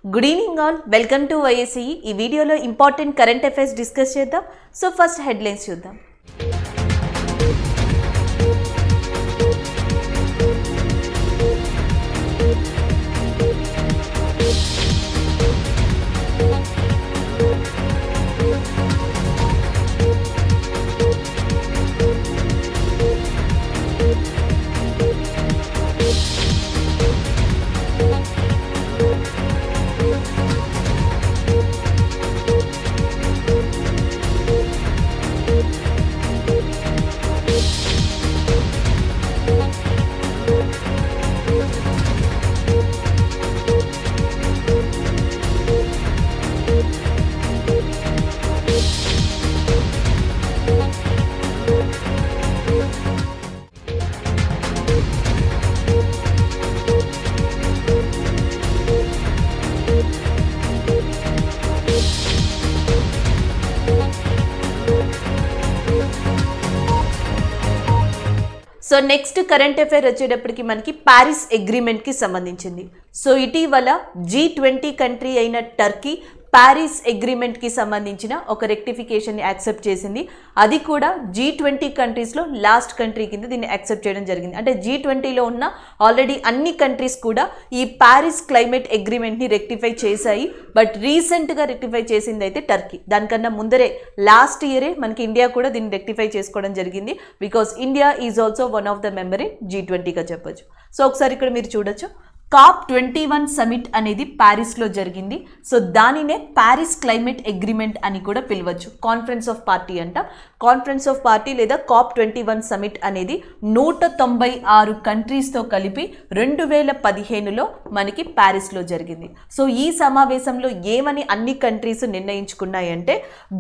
Good evening all, welcome to YSE. ఈ వీడియోలో important current affairs discuss చేద్దాం. So first headlines చూద్దాం. So next current affair వచ్చేటప్పటికి మనకి ప్యారిస్ అగ్రిమెంట్కి సంబంధించింది. సో ఇటీవల G20 కంట్రీ అయిన టర్కీ ప్యారిస్ అగ్రిమెంట్కి సంబంధించిన ఒక రెక్టిఫికేషన్ని యాక్సెప్ట్ చేసింది. అది కూడా G20 కంట్రీస్లో లాస్ట్ కంట్రీ కింద దీన్ని యాక్సెప్ట్ చేయడం జరిగింది. అంటే G20లో ఉన్న ఆల్రెడీ అన్ని కంట్రీస్ కూడా ఈ ప్యారిస్ క్లైమేట్ అగ్రిమెంట్ని రెక్టిఫై చేశాయి. బట్ రీసెంట్గా రెక్టిఫై చేసింది అయితే టర్కీ. దానికన్నా ముందరే లాస్ట్ ఇయరే మనకి ఇండియా కూడా దీన్ని రెక్టిఫై చేసుకోవడం జరిగింది. Because India is also one of the member in G20గా చెప్పొచ్చు. సో ఒకసారి ఇక్కడ మీరు చూడొచ్చు, COP21 సమిట్ అనేది ప్యారిస్లో జరిగింది. సో దానినే ప్యారిస్ క్లైమేట్ అగ్రిమెంట్ అని కూడా పిలవచ్చు. కాన్ఫరెన్స్ ఆఫ్ పార్టీ అంట. కాన్ఫరెన్స్ ఆఫ్ పార్టీ లేదా COP21 సమిట్ అనేది 196 కంట్రీస్తో కలిపి 2015లో మనకి ప్యారిస్లో జరిగింది. సో ఈ సమావేశంలో ఏమని అన్ని కంట్రీస్ నిర్ణయించుకున్నాయంటే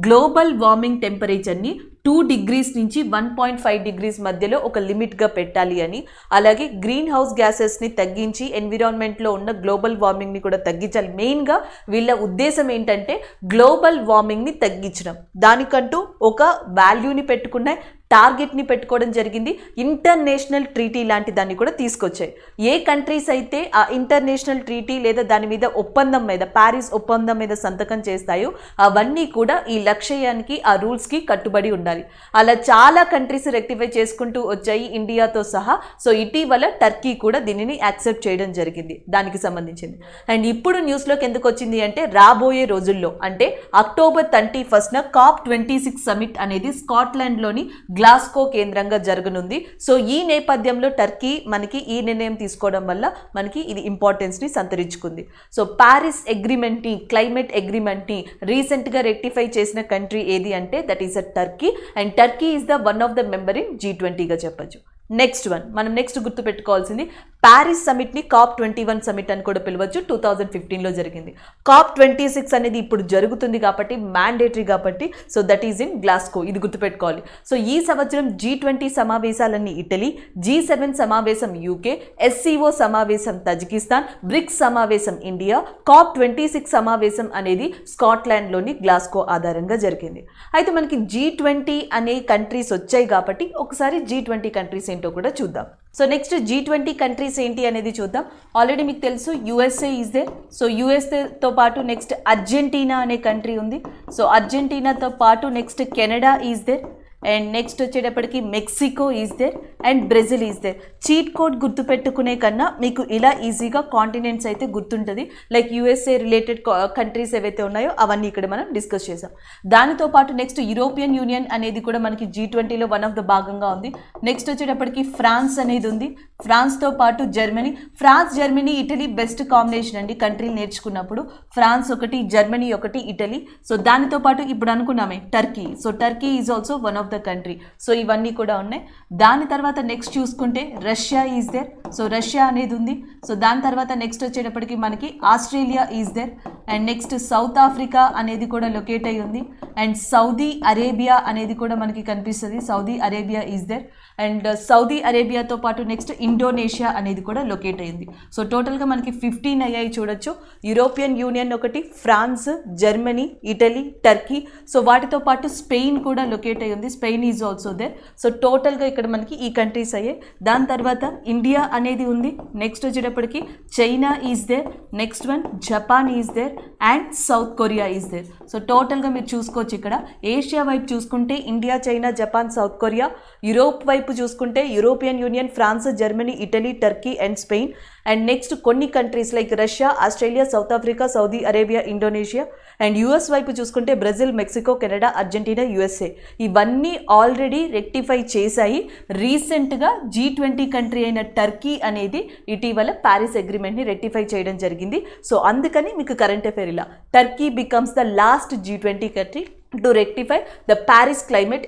గ్లోబల్ వార్మింగ్ టెంపరేచర్ని 2 degrees నుంచి 1.5 degrees మధ్యలో ఒక లిమిట్గా పెట్టాలి అని, అలాగే గ్రీన్ హౌస్ గ్యాసెస్ని తగ్గించి ఎన్విరాన్మెంట్లో ఉన్న గ్లోబల్ వార్మింగ్ని కూడా తగ్గించాలి. మెయిన్గా వీళ్ళ ఉద్దేశం ఏంటంటే గ్లోబల్ వార్మింగ్ని తగ్గించడం. దానికంటూ ఒక వాల్యూని పెట్టుకున్నాయి, టార్గెట్ని పెట్టుకోవడం జరిగింది. ఇంటర్నేషనల్ ట్రీటీ లాంటి దాన్ని కూడా తీసుకొచ్చాయి. ఏ కంట్రీస్ అయితే ఆ ఇంటర్నేషనల్ ట్రీటీ లేదా దాని మీద ఒప్పందం మీద ప్యారిస్ ఒప్పందం మీద సంతకం చేస్తాయో అవన్నీ కూడా ఈ లక్ష్యానికి ఆ రూల్స్కి కట్టుబడి ఉండాలి. అలా చాలా కంట్రీస్ రెక్టిఫై చేసుకుంటూ వచ్చాయి, ఇండియాతో సహా. సో ఇటీవల టర్కీ కూడా దీనిని యాక్సెప్ట్ చేయడం జరిగింది దానికి సంబంధించింది. అండ్ ఇప్పుడు న్యూస్లోకి ఎందుకు వచ్చింది అంటే రాబోయే రోజుల్లో అంటే October 31న COP26 సమిట్ అనేది స్కాట్లాండ్లోని గ్లాస్గో కేంద్రంగా జరగనుంది. సో ఈ నేపథ్యంలో టర్కీ మనకి ఈ నిర్ణయం తీసుకోవడం వల్ల మనకి ఇది ఇంపార్టెన్స్ని సంతరించుకుంది. సో ప్యారిస్ అగ్రిమెంట్ని క్లైమేట్ అగ్రిమెంట్ని రీసెంట్గా రెక్టిఫై చేసిన కంట్రీ ఏది అంటే that is a Turkey. And Turkey is the one of the member in G20గా చెప్పచ్చు. నెక్స్ట్ మనం నెక్స్ట్ గుర్తుపెట్టుకోవాల్సింది ప్యారిస్ సమిట్ని COP21 సమిట్ అని కూడా పిలవచ్చు. 2015లో జరిగింది. COP26 అనేది ఇప్పుడు జరుగుతుంది కాబట్టి మ్యాండేటరీ కాబట్టి so that is in Glasgow. ఇది గుర్తుపెట్టుకోవాలి. సో ఈ సంవత్సరం G20 సమావేశాలన్నీ ఇటలీ, G7 సమావేశం UK, SCO సమావేశం తజికిస్తాన్, బ్రిక్స్ సమావేశం ఇండియా, COP26 సమావేశం అనేది స్కాట్లాండ్లోని గ్లాస్గో ఆధారంగా జరిగింది. అయితే మనకి G20 అనే కంట్రీస్ వచ్చాయి కాబట్టి ఒకసారి G20 కంట్రీస్ ఏంటో కూడా చూద్దాం. సో నెక్స్ట్ G20 కంట్రీస్ ఏంటి అనేది చూద్దాం. ఆల్రెడీ మీకు తెలుసు USA ఈజ్ దేర్. సో యూఎస్ఏతో పాటు నెక్స్ట్ అర్జెంటీనా అనే కంట్రీ ఉంది. సో అర్జెంటీనాతో పాటు next Canada is there. And next వచ్చేటప్పటికి Mexico is there and Brazil is there. Cheat code గుర్తుపెట్టుకునే కన్నా మీకు ఇలా ఈజీగా కాంటినెంట్స్ అయితే గుర్తుంటుంది. లైక్ USA రిలేటెడ్ కంట్రీస్ ఏవైతే ఉన్నాయో అవన్నీ ఇక్కడ మనం డిస్కస్ చేసాం. దానితో పాటు నెక్స్ట్ యూరోపియన్ యూనియన్ అనేది కూడా మనకి G20లో వన్ ఆఫ్ ద భాగంగా ఉంది. నెక్స్ట్ వచ్చేటప్పటికి ఫ్రాన్స్ అనేది ఉంది. ఫ్రాన్స్తో పాటు Germany. France, Germany, Italy best combination అండి కంట్రీలు నేర్చుకున్నప్పుడు. ఫ్రాన్స్ ఒకటి, జర్మనీ ఒకటి, ఇటలీ. సో దానితో పాటు ఇప్పుడు అనుకున్నామే Turkey. So Turkey is also one of the country. So ఇవన్నీ కూడా ఉన్నాయి. దాని తర్వాత నెక్స్ట్ చూసుకుంటే Russia is there. So Russia అనేది ఉంది. సో దాని తర్వాత నెక్స్ట్ వచ్చేటప్పటికి మనకి Australia is there. And next South Africa అనేది కూడా లొకేట్ అయి ఉంది. అండ్ సౌదీ అరేబియా అనేది కూడా మనకి కనిపిస్తుంది. Saudi Arabia is there. And Saudi అరేబియాతో పాటు నెక్స్ట్ ఇండోనేషియా అనేది కూడా లొకేట్ అయింది. సో టోటల్గా మనకి 15 అయ్యాయి చూడొచ్చు. యూరోపియన్ యూనియన్ ఒకటి, France, Germany, Italy, Turkey. So వాటితో పాటు స్పెయిన్ కూడా లొకేట్ అయ్యి ఉంది. Spain is also there. So టోటల్గా ఇక్కడ మనకి ఈ కంట్రీస్ అయ్యాయి. దాని తర్వాత ఇండియా అనేది ఉంది. నెక్స్ట్ వచ్చేటప్పటికి China is there. Next one Japan is there and South Korea is there. So టోటల్గా మీరు చూసుకోవచ్చు ఇక్కడ ఏషియా వైపు చూసుకుంటే India, China, Japan, South Korea. Europe వైపు చూసుకుంటే European Union, France, Germany, Italy, Turkey and Spain. And next కొన్ని countries like Russia, Australia, South Africa, Saudi Arabia, Indonesia. And US వైపు చూసుకుంటే Brazil, Mexico, Canada, Argentina, USA. ఇవన్నీ already rectify చేశాయి. రీసెంట్గా G20 country అయిన Turkey అనేది ఇటీవల Paris అగ్రిమెంట్ని rectify చేయడం జరిగింది. సో అందుకని మీకు కరెంట్ అఫైర్ ఇలా Turkey becomes the last G20 country to rectify the Paris climate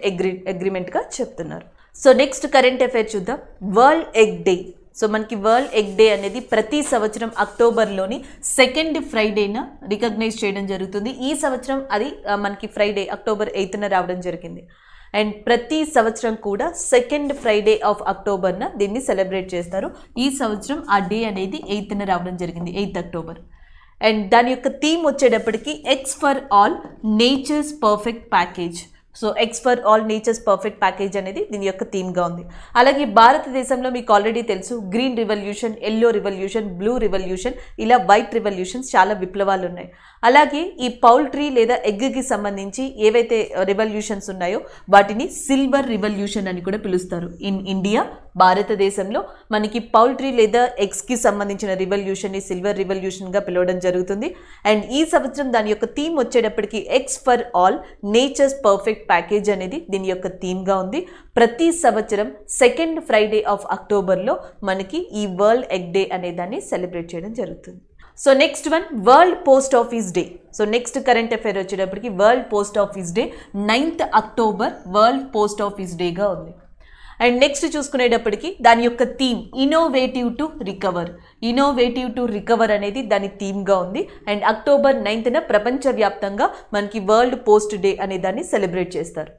అగ్రిమెంట్గా చెప్తున్నారు. సో నెక్స్ట్ కరెంట్ అఫైర్ చూద్దాం. World egg day. సో మనకి వరల్డ్ ఎగ్ డే అనేది ప్రతి సంవత్సరం అక్టోబర్లోని సెకండ్ ఫ్రైడేన రికగ్నైజ్ చేయడం జరుగుతుంది. ఈ సంవత్సరం అది మనకి ఫ్రైడే అక్టోబర్ 8న రావడం జరిగింది. అండ్ ప్రతి సంవత్సరం కూడా సెకండ్ ఫ్రైడే ఆఫ్ అక్టోబర్న దీన్ని సెలబ్రేట్ చేస్తారు. ఈ సంవత్సరం ఆ డే అనేది 8న రావడం జరిగింది, 8 అక్టోబర్. అండ్ దాని యొక్క థీమ్ వచ్చేటప్పటికి eggs for all natures perfect package. So eggs for all natures perfect package అనేది దీని యొక్క థీమ్గా ఉంది. అలాగే భారతదేశంలో మీకు ఆల్రెడీ తెలుసు green revolution, yellow revolution, blue revolution, ఇలా వైట్ రివల్యూషన్స్ చాలా విప్లవాలు ఉన్నాయి. అలాగే ఈ పౌల్ట్రీ లేదా ఎగ్కి సంబంధించి ఏవైతే రివల్యూషన్స్ ఉన్నాయో వాటిని సిల్వర్ రివల్యూషన్ అని కూడా పిలుస్తారు. ఇన్ ఇండియా, భారతదేశంలో మనకి పౌల్ట్రీ లేదా ఎగ్స్కి సంబంధించిన రివల్యూషన్ని సిల్వర్ రివల్యూషన్గా పిలవడం జరుగుతుంది. అండ్ ఈ సంవత్సరం దాని యొక్క థీమ్ వచ్చేటప్పటికి eggs for all natures perfect package అనేది దీని యొక్క థీమ్గా ఉంది. ప్రతి సంవత్సరం సెకండ్ ఫ్రైడే ఆఫ్ అక్టోబర్లో మనకి ఈ వరల్డ్ ఎగ్ డే అనే దాన్ని సెలబ్రేట్ చేయడం జరుగుతుంది. So next one world post office day. So next current affair వచ్చేటప్పటికి world post office day 9th October world post office డేగా ఉంది. అండ్ నెక్స్ట్ చూసుకునేటప్పటికి దాని యొక్క theme innovative to recover. Innovative to recover అనేది దాని థీమ్గా ఉంది. అండ్ అక్టోబర్ 9న ప్రపంచవ్యాప్తంగా మనకి వరల్డ్ పోస్ట్ డే అనే దాన్ని సెలబ్రేట్ చేస్తారు.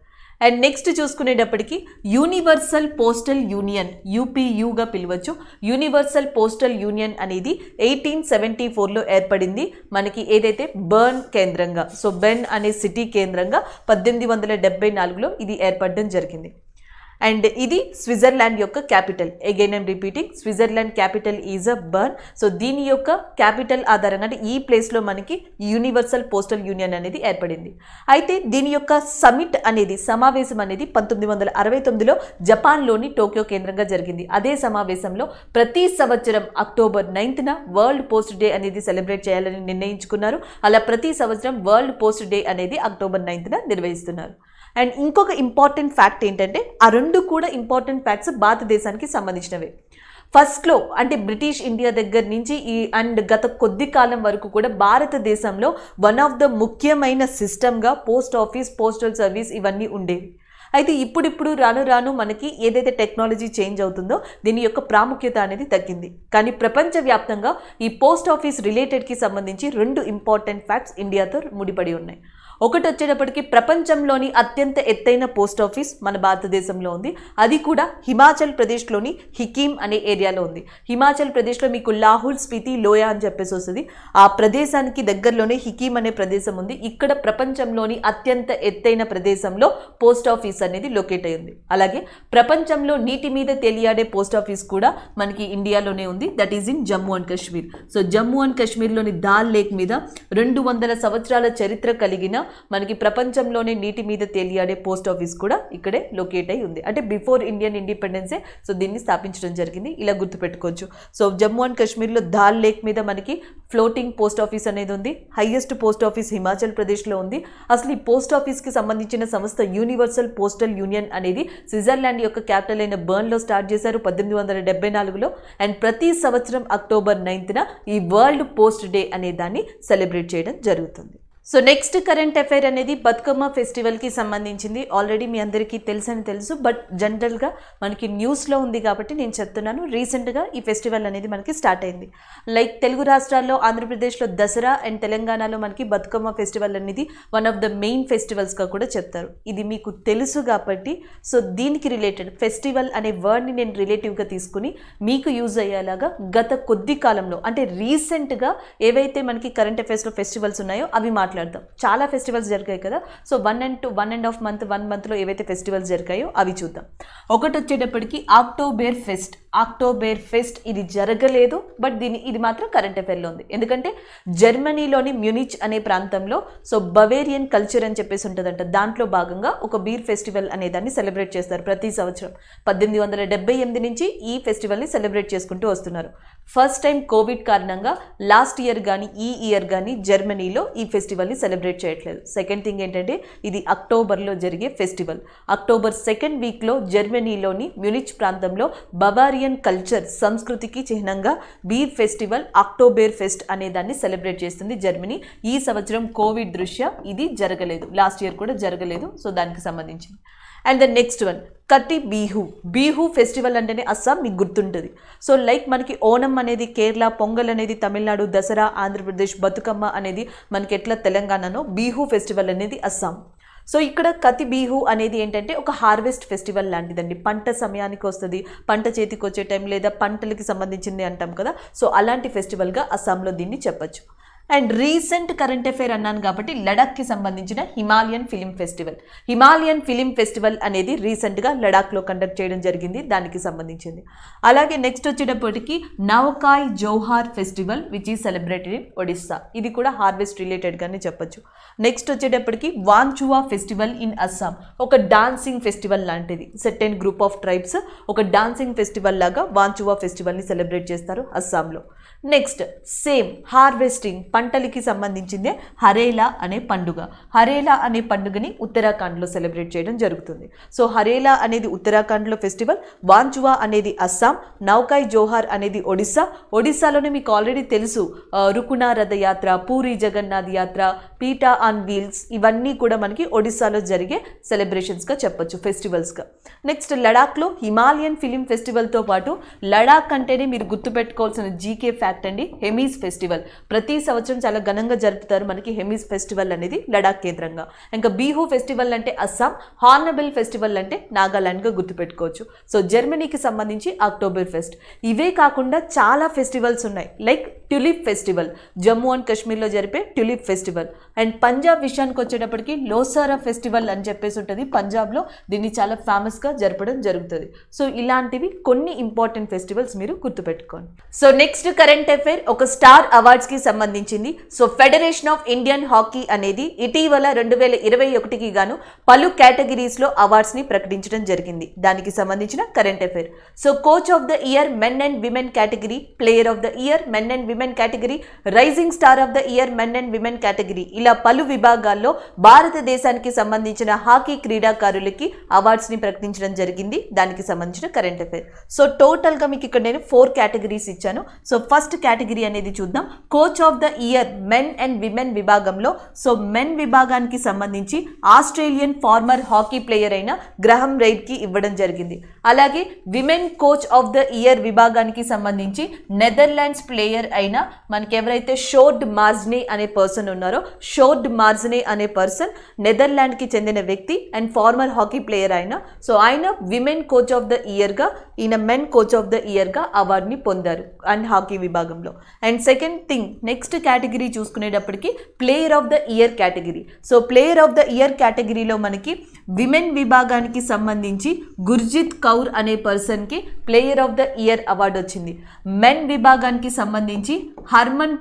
అండ్ నెక్స్ట్ చూసుకునేటప్పటికి యూనివర్సల్ పోస్టల్ యూనియన్, యూపీయూగా పిలవచ్చు. యూనివర్సల్ పోస్టల్ యూనియన్ అనేది 1874లో ఏర్పడింది. మనకి ఏదైతే బెర్న్ కేంద్రంగా, సో బెర్న్ అనే సిటీ కేంద్రంగా 1874లో ఇది ఏర్పడడం జరిగింది. అండ్ ఇది స్విట్జర్లాండ్ యొక్క capital. Again I'm repeating, Switzerland capital is a Bern. So దీని యొక్క క్యాపిటల్ ఆధారంగా అంటే ఈ ప్లేస్లో మనకి యూనివర్సల్ పోస్టల్ యూనియన్ అనేది ఏర్పడింది. అయితే దీని యొక్క సమిట్ అనేది సమావేశం అనేది 1969లో జపాన్లోని టోక్యో కేంద్రంగా జరిగింది. అదే సమావేశంలో ప్రతి సంవత్సరం అక్టోబర్ 9న వరల్డ్ పోస్ట్ డే అనేది సెలబ్రేట్ చేయాలని నిర్ణయించుకున్నారు. అలా ప్రతి సంవత్సరం వరల్డ్ పోస్ట్ డే అనేది అక్టోబర్ 9న నిర్వహిస్తున్నారు. అండ్ ఇంకొక ఇంపార్టెంట్ ఫ్యాక్ట్ ఏంటంటే ఆ రెండు కూడా ఇంపార్టెంట్ ఫ్యాక్ట్స్ భారతదేశానికి సంబంధించినవే. ఫస్ట్లో అంటే బ్రిటిష్ ఇండియా దగ్గర నుంచి అండ్ గత కొద్ది కాలం వరకు కూడా భారతదేశంలో వన్ ఆఫ్ ద ముఖ్యమైన సిస్టమ్గా పోస్ట్ ఆఫీస్, పోస్టల్ సర్వీస్ ఇవన్నీ ఉండేవి. అయితే ఇప్పుడిప్పుడు రాను రాను మనకి ఏదైతే టెక్నాలజీ చేంజ్ అవుతుందో దీని యొక్క ప్రాముఖ్యత అనేది తగ్గింది. కానీ ప్రపంచవ్యాప్తంగా ఈ పోస్ట్ ఆఫీస్ రిలేటెడ్కి సంబంధించి 2 ఇంపార్టెంట్ ఫ్యాక్ట్స్ ఇండియాతో ముడిపడి ఉన్నాయి. ఒకటి వచ్చేటప్పటికి ప్రపంచంలోని అత్యంత ఎత్తైన పోస్ట్ ఆఫీస్ మన భారతదేశంలో ఉంది. అది కూడా హిమాచల్ ప్రదేశ్లోని హికీమ్ అనే ఏరియాలో ఉంది. హిమాచల్ ప్రదేశ్లో మీకు లాహుల్ స్పితి లోయ అని చెప్పేసి వస్తుంది. ఆ ప్రదేశానికి దగ్గరలోనే హికీమ్ అనే ప్రదేశం ఉంది. ఇక్కడ ప్రపంచంలోని అత్యంత ఎత్తైన ప్రదేశంలో పోస్ట్ ఆఫీస్ అనేది లొకేట్ అయి ఉంది. అలాగే ప్రపంచంలో నీటి మీద తేలియాడే పోస్ట్ ఆఫీస్ కూడా మనకి ఇండియాలోనే ఉంది. That is in Jammu and Kashmir. So Jammu and కాశ్మీర్లోని దాల్ లేక్ మీద 200 సంవత్సరాల చరిత్ర కలిగిన మనకి ప్రపంచంలోనే నీటి మీద తేలియాడే పోస్ట్ ఆఫీస్ కూడా ఇక్కడే లొకేట్ అయి ఉంది. అంటే బిఫోర్ ఇండియన్ ఇండిపెండెన్సే సో దీన్ని స్థాపించడం జరిగింది. ఇలా గుర్తుపెట్టుకోవచ్చు. సో జమ్మూ అండ్ కాశ్మీర్లో దాల్ లేక్ మీద మనకి ఫ్లోటింగ్ పోస్ట్ ఆఫీస్ అనేది ఉంది. హైయెస్ట్ పోస్ట్ ఆఫీస్ హిమాచల్ ప్రదేశ్లో ఉంది. అసలు ఈ పోస్ట్ ఆఫీస్కి సంబంధించిన సంస్థ యూనివర్సల్ పోస్టల్ యూనియన్ అనేది స్విట్జర్లాండ్ యొక్క క్యాపిటల్ అయిన బెర్న్లో స్టార్ట్ చేశారు 1874లో. అండ్ ప్రతి సంవత్సరం అక్టోబర్ 9న ఈ వరల్డ్ పోస్ట్ డే అనే దాన్ని సెలబ్రేట్ చేయడం జరుగుతుంది. సో నెక్స్ట్ కరెంట్ అఫైర్ అనేది బతుకమ్మ ఫెస్టివల్కి సంబంధించింది. ఆల్రెడీ మీ అందరికీ తెలుసు, బట్ జనరల్గా మనకి న్యూస్లో ఉంది కాబట్టి నేను చెప్తున్నాను. రీసెంట్గా ఈ ఫెస్టివల్ అనేది మనకి స్టార్ట్ అయింది. లైక్ తెలుగు రాష్ట్రాల్లో ఆంధ్రప్రదేశ్లో దసరా అండ్ తెలంగాణలో మనకి బతుకమ్మ ఫెస్టివల్ అనేది వన్ ఆఫ్ ద మెయిన్ ఫెస్టివల్స్గా కూడా చెప్తారు. ఇది మీకు తెలుసు కాబట్టి సో దీనికి రిలేటెడ్ ఫెస్టివల్ అనే వర్డ్ని నేను రిలేటివ్గా తీసుకుని మీకు యూజ్ అయ్యేలాగా గత కొద్ది కాలంలో అంటే రీసెంట్గా ఏవైతే మనకి కరెంట్ అఫైర్స్లో ఫెస్టివల్స్ ఉన్నాయో అవి మాట్లాడదాం. చాలా ఫెస్టివల్స్ జరిగాయి కదా. సో 1.5 మంత్లో ఏవైతే ఫెస్టివల్స్ జరిగాయో అవి చూద్దాం. ఒకటి వచ్చేటప్పటికి అక్టోబర్ ఫెస్ట్ ఇది జరగలేదు, బట్ ఇది మాత్రం కరెంట్ అఫైర్లో ఉంది. ఎందుకంటే జర్మనీలోని మ్యూనిచ్ అనే ప్రాంతంలో సో బవేరియన్ కల్చర్ అని చెప్పేసి ఉంటుందంట. దాంట్లో భాగంగా ఒక బీర్ ఫెస్టివల్ అనే దాన్ని సెలబ్రేట్ చేస్తారు ప్రతి సంవత్సరం. 1878 నుంచి ఈ ఫెస్టివల్ని సెలబ్రేట్ చేసుకుంటూ వస్తున్నారు. ఫస్ట్ టైం కోవిడ్ కారణంగా లాస్ట్ ఇయర్ కానీ ఈ ఇయర్ కానీ జర్మనీలో ఈ ఫెస్టివల్ని సెలబ్రేట్ చేయట్లేదు. సెకండ్ థింగ్ ఏంటంటే ఇది అక్టోబర్లో జరిగే ఫెస్టివల్. అక్టోబర్ సెకండ్ వీక్లో జర్మనీలోని మ్యూనిచ్ ప్రాంతంలో బవారియన్ కల్చర్ సంస్కృతికి చిహ్నంగా బీర్ ఫెస్టివల్ అక్టోబర్ ఫెస్ట్ అనే దాన్ని సెలబ్రేట్ చేస్తుంది జర్మనీ. ఈ సంవత్సరం కోవిడ్ దృష్ట్యా ఇది జరగలేదు, లాస్ట్ ఇయర్ కూడా జరగలేదు. సో దానికి సంబంధించింది. అండ్ ద నెక్స్ట్ వన్ కటి బీహు ఫెస్టివల్ అంటేనే అస్సాం మీకు గుర్తుంటుంది. సో లైక్ మనకి ఓణం అనేది కేరళ, పొంగల్ అనేది తమిళనాడు, దసరా ఆంధ్రప్రదేశ్, బతుకమ్మ అనేది మనకి ఎట్లా తెలంగాణలో, బీహు ఫెస్టివల్ అనేది అస్సాం. సో ఇక్కడ కతి బీహు అనేది ఏంటంటే ఒక హార్వెస్ట్ ఫెస్టివల్ లాంటిదండి. పంట సమయానికి వస్తుంది, పంట చేతికి వచ్చే టైం లేదా పంటలకి సంబంధించింది అంటాం కదా. సో అలాంటి ఫెస్టివల్గా అస్సాంలో దీన్ని చెప్పచ్చు. అండ్ రీసెంట్ కరెంట్ అఫైర్ అన్నాను కాబట్టి లడాఖ్కి సంబంధించిన హిమాలయన్ ఫిలిం ఫెస్టివల్ అనేది రీసెంట్గా లడాఖ్లో కండక్ట్ చేయడం జరిగింది, దానికి సంబంధించింది. అలాగే నెక్స్ట్ వచ్చేటప్పటికి Nuakhai Juhar festival which is celebrated in Odisha. ఇది కూడా హార్వెస్ట్ రిలేటెడ్గానే చెప్పచ్చు. నెక్స్ట్ వచ్చేటప్పటికి వాంచువా ఫెస్టివల్ ఇన్ అస్సాం, ఒక డాన్సింగ్ ఫెస్టివల్ లాంటిది. సెర్టెన్ గ్రూప్ ఆఫ్ ట్రైబ్స్ ఒక డాన్సింగ్ ఫెస్టివల్ లాగా వాంచువా ఫెస్టివల్ని సెలబ్రేట్ చేస్తారు అస్సాంలో. నెక్స్ట్ సేమ్ హార్వెస్టింగ్ పంటలకి సంబంధించిందే హరేలా అనే పండుగని ఉత్తరాఖండ్లో సెలబ్రేట్ చేయడం జరుగుతుంది. సో హరేలా అనేది ఉత్తరాఖండ్లో ఫెస్టివల్, వాంచువా అనేది అస్సాం, నౌకాయ్ జోహార్ అనేది ఒడిస్సాలోనే మీకు ఆల్రెడీ తెలుసు. రుకునా రథయాత్ర, పూరి జగన్నాథ్ యాత్ర, పీటా ఆన్ వీల్స్ ఇవన్నీ కూడా మనకి ఒడిస్సాలో జరిగే సెలబ్రేషన్స్గా చెప్పొచ్చు, ఫెస్టివల్స్గా. నెక్స్ట్ లడాఖ్లో హిమాలయన్ ఫిలిం ఫెస్టివల్తో పాటు లడాక్ అంటేనే మీరు గుర్తుపెట్టుకోవాల్సిన జీకే ఫ్యాక్ట్ అండి, హెమీస్ ఫెస్టివల్. ప్రతి సంవత్సరం చాలా ఘనంగా జరుపుతారు మనకి హెమీస్ ఫెస్టివల్ అనేది లడాక్ కేంద్రంగా. ఇంకా బీహు ఫెస్టివల్ అంటే అస్సాం, హార్నబిల్ ఫెస్టివల్ అంటే నాగాలాండ్గా గుర్తుపెట్టుకోవచ్చు. సో జర్మనీకి సంబంధించి అక్టోబర్ ఫెస్ట్. ఇవే కాకుండా చాలా ఫెస్టివల్స్ ఉన్నాయి. Like tulip festival, Jammu and కాశ్మీర్లో జరిపే ట్యూలిప్ ఫెస్టివల్. అండ్ పంజాబ్ విషయానికి వచ్చేటప్పటికి లోసారా ఫెస్టివల్ అని చెప్పేసి ఉంటుంది పంజాబ్లో, దీన్ని చాలా ఫేమస్గా జరపడం జరుగుతుంది. సో ఇలాంటివి కొన్ని ఇంపార్టెంట్ ఫెస్టివల్స్ మీరు గుర్తుపెట్టుకోండి. సో నెక్స్ట్ కరెంట్ అఫైర్ ఒక స్టార్ అవార్డ్స్కి సంబంధించింది. So federation of Indian hockey అనేది ఇటీవల 2021కి గాను పలు కేటగిరీస్లో అవార్డ్స్ని ప్రకటించడం జరిగింది, దానికి సంబంధించిన current affair. So coach of the year men and women category, player of the year men and women category, rising star of the year men and women category, ఇలా పలు విభాగాల్లో భారతదేశానికి సంబంధించిన హాకీ క్రీడాకారులకి అవార్డ్స్ని ప్రకటించడం జరిగింది, దానికి సంబంధించిన కరెంట్ అఫైర్. సో టోటల్గా మీకు ఇక్కడ నేను 4 కేటగిరీస్ ఇచ్చాను. సో ఫస్ట్ కేటగిరీ అనేది చూద్దాం. Coach of the year men and women విభాగంలో సో మెన్ విభాగానికి సంబంధించి ఆస్ట్రేలియన్ ఫార్మర్ హాకీ ప్లేయర్ అయిన గ్రహం రెయిడ్కి ఇవ్వడం జరిగింది. అలాగే women coach of the year విభాగానికి సంబంధించి నెదర్లాండ్స్ ప్లేయర్ అయిన మనకి ఎవరైతే షోర్డ్ మార్జ్నే అనే పర్సన్ ఉన్నారో, షోర్డ్ మార్జ్నే అనే పర్సన్ నెదర్లాండ్కి చెందిన వ్యక్తి అండ్ ఫార్మర్ హాకీ ప్లేయర్ అయిన. సో ఆయన విమెన్ కోచ్ ఆఫ్ ద ఇయర్గా, ఈయన మెన్ కోచ్ ఆఫ్ ద ఇయర్గా అవార్డుని పొందారు అండ్ హాకీ విభాగంలో. And second thing next category చూసుకునేటప్పటికి player of the year category. So player of the year కేటగిరీలో మనకి విమెన్ విభాగానికి సంబంధించి గుర్జిత్ కౌర్ అనే పర్సన్కి player of the year award వచ్చింది. మెన్ విభాగానికి సంబంధించి హర్మన్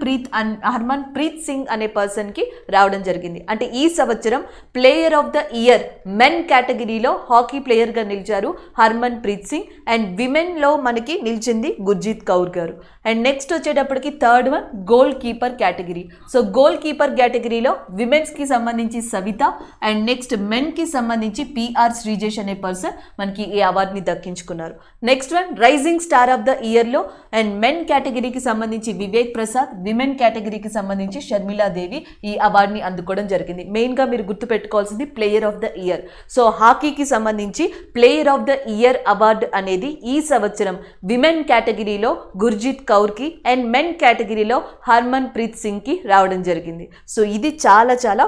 ప్రీత్ సింగ్ అనే పర్సన్కి రావడం జరిగింది. అంటే ఈ సంవత్సరం player of the year men కేటగిరీలో హాకీ ప్లేయర్గా నిలిచారు హర్మన్ ప్రీత్ సింగ్, అండ్ విమెన్లో మనకి నిలిచింది గుర్జిత్ కౌర్ గారు. అండ్ నెక్స్ట్ వచ్చేటప్పటికి third one goal keeper category. So goal keeper కేటగిరీలో విమెన్స్కి సంబంధించి సవిత అండ్ నెక్స్ట్ మెన్కి సంబంధించి పిఆర్ శ్రీజేష్ అనే పర్సన్ మనకి ఈ అవార్డుని దక్కించుకున్నారు. Next one rising star of the ఇయర్లో అండ్ మెన్ కేటగిరీకి సంబంధించి వివేక్ ప్రసాద్, విమెన్ కేటగిరీకి సంబంధించి షర్మిలాదేవి ఈ అవార్డుని అందుకోవడం జరిగింది. మెయిన్గా మీరు గుర్తుపెట్టుకోవాల్సింది player of the year. So హాకీకి సంబంధించి player of the year award అనేది ఈ సంవత్సరం విమెన్ కేటగిరీలో గుర్జిత్ కౌర్కి అండ్ మెన్ కేటగిరీలో హర్మన్ ప్రీత్ సింగ్కి రావడం జరిగింది. సో ఇది చాలా చాలా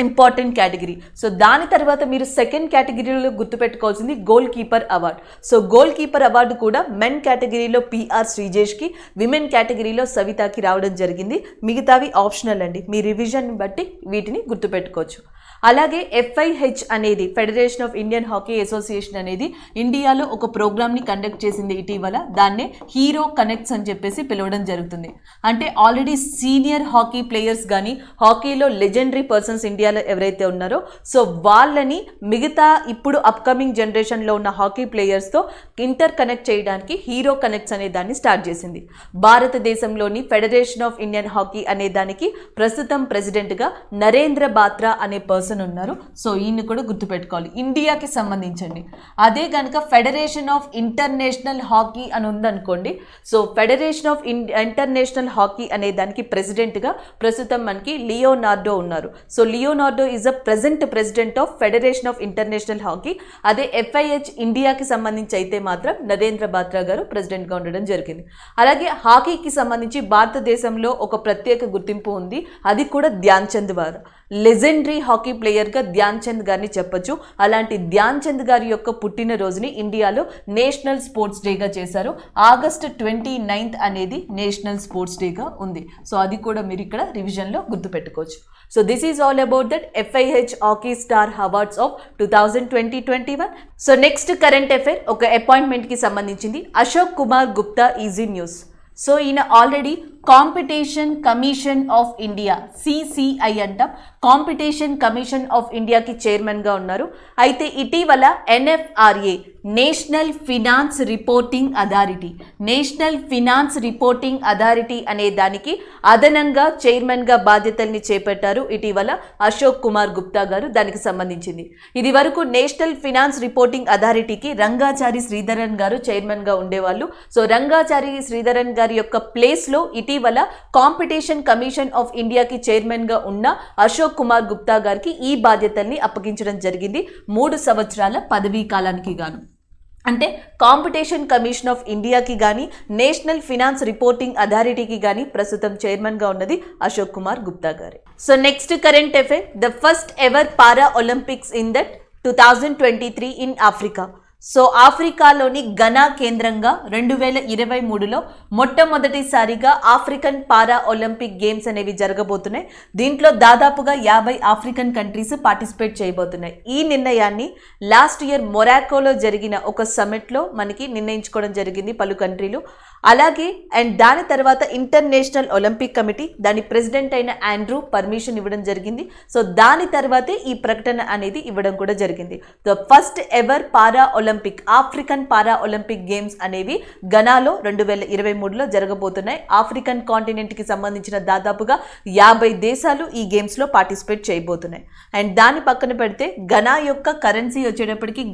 ఇంపార్టెంట్ కేటగిరీ. సో దాని తర్వాత మీరు సెకండ్ కేటగిరీలో గుర్తుపెట్టుకోవాల్సింది goal keeper award. So goal keeper award కూడా మెన్ కేటగిరీలో పిఆర్ శ్రీజేష్కి, విమెన్ కేటగిరీలో సవితాకి రావడం జరిగింది. మిగతావి ఆప్షనల్ అండి, మీ రివిజన్ బట్టి వీటిని గుర్తుపెట్టుకోవచ్చు. అలాగే FIH అనేది federation of Indian hockey association అనేది ఇండియాలో ఒక ప్రోగ్రామ్ని కండక్ట్ చేసింది ఇటీవల. దాన్నే హీరో కనెక్ట్స్ అని చెప్పేసి పిలవడం జరుగుతుంది. అంటే ఆల్రెడీ సీనియర్ హాకీ ప్లేయర్స్ కానీ హాకీలో లెజెండరీ పర్సన్స్ ఇండియాలో ఎవరైతే ఉన్నారో సో వాళ్ళని మిగతా ఇప్పుడు అప్కమింగ్ జనరేషన్లో ఉన్న హాకీ ప్లేయర్స్తో ఇంటర్ కనెక్ట్ చేయడానికి హీరో కనెక్ట్స్ అనే దాన్ని స్టార్ట్ చేసింది. భారతదేశంలోని ఫెడరేషన్ ఆఫ్ ఇండియన్ హాకీ అనే దానికి ప్రస్తుతం ప్రెసిడెంట్గా నరేంద్ర బాత్రా అనే పర్సన్ ఉన్నారు. సో ఈయన్ని కూడా గుర్తుపెట్టుకోవాలి. ఇండియాకి సంబంధించండి. అదే కనుక ఫెడరేషన్ ఆఫ్ ఇంటర్నేషనల్ హాకీ అని ఉందనుకోండి. So federation of international hockey అనే దానికి ప్రెసిడెంట్గా ప్రస్తుతం మనకి లియోనార్డో ఉన్నారు. So Leonardo is a present president of federation of international hockey. అదే FIH ఇండియాకి సంబంధించి అయితే మాత్రం నరేంద్ర బాత్రా గారు ప్రెసిడెంట్గా ఉండడం జరిగింది. అలాగే హాకీకి సంబంధించి భారతదేశంలో ఒక ప్రత్యేక గుర్తింపు ఉంది. అది కూడా ధ్యాన్ చంద్ వారు లెజెండరీ హాకీ ప్లేయర్గా ధ్యాన్ చంద్ గారిని చెప్పొచ్చు. అలాంటి ధ్యాన్ చంద్ గారి యొక్క పుట్టినరోజుని ఇండియాలో నేషనల్ స్పోర్ట్స్ డేగా చేశారు. ఆగస్టు 29 అనేది నేషనల్ స్పోర్ట్స్ డేగా ఉంది. సో అది కూడా మీరు ఇక్కడ రివిజన్లో గుర్తుపెట్టుకోవచ్చు. So this is all about that FIH hockey star awards of 2020-21. So next current affair ఒక అపాయింట్మెంట్కి సంబంధించింది. Ashok Kumar Gupta is in news. So ఈయన already competition commission of India CCI అంటాం, కాంపిటీషన్ కమిషన్ ఆఫ్ ఇండియాకి చైర్మన్గా ఉన్నారు. అయితే ఇటీవల NFRA national finance reporting authority, national finance reporting authority అనే దానికి అదనంగా చైర్మన్గా బాధ్యతల్ని చేపట్టారు ఇటీవల అశోక్ కుమార్ గుప్తా గారు. దానికి సంబంధించింది ఇది వరకు నేషనల్ ఫినాన్స్ రిపోర్టింగ్ అథారిటీకి రంగాచారి శ్రీధరన్ గారు చైర్మన్గా ఉండేవాళ్ళు. సో రంగాచారి శ్రీధరన్ గారి యొక్క ప్లేస్లో ఇటీవల కాంపిటీషన్ కమిషన్ ఆఫ్ ఇండియాకి చైర్మన్గా ఉన్న అశోక్ కుమార్ గుప్తా గారికి ఈ బాధ్యతల్ని అప్పగించడం జరిగింది 3 సంవత్సరాల పదవీ కాలానికి గాను. అంటే కాంపిటీషన్ కమిషన్ ఆఫ్ ఇండియాకి కానీ నేషనల్ ఫినాన్స్ రిపోర్టింగ్ అథారిటీకి కానీ ప్రస్తుతం చైర్మన్గా ఉన్నది అశోక్ కుమార్ గుప్తా గారు. So next current affair, the first ever para Olympics in that 2023 in Africa. So ఆఫ్రికాలోని ఘనా కేంద్రంగా 2023లో మొట్టమొదటిసారిగా ఆఫ్రికన్ పారా ఒలింపిక్ గేమ్స్ అనేవి జరగబోతున్నాయి. దీంట్లో దాదాపుగా 50 ఆఫ్రికన్ కంట్రీస్ పార్టిసిపేట్ చేయబోతున్నాయి. ఈ నిర్ణయాన్ని లాస్ట్ ఇయర్ మొరాకోలో జరిగిన ఒక సమ్మిట్లో మనకి నిర్ణయించుకోవడం జరిగింది పలు కంట్రీలు. అలాగే అండ్ దాని తర్వాత ఇంటర్నేషనల్ ఒలింపిక్ కమిటీ దాని ప్రెసిడెంట్ అయిన ఆండ్రూ పర్మిషన్ ఇవ్వడం జరిగింది. సో దాని తర్వాతే ఈ ప్రకటన అనేది ఇవ్వడం కూడా జరిగింది. The first ever para Olympic African para Olympic games అనేవి ఘనాలో 2023లో జరగబోతున్నాయి. ఆఫ్రికన్ కాంటినెంట్కి సంబంధించిన దాదాపుగా 50 దేశాలు ఈ గేమ్స్లో పార్టిసిపేట్ చేయబోతున్నాయి. అండ్ దాని పక్కన పెడితే ఘనా యొక్క కరెన్సీ వచ్చేటప్పటికి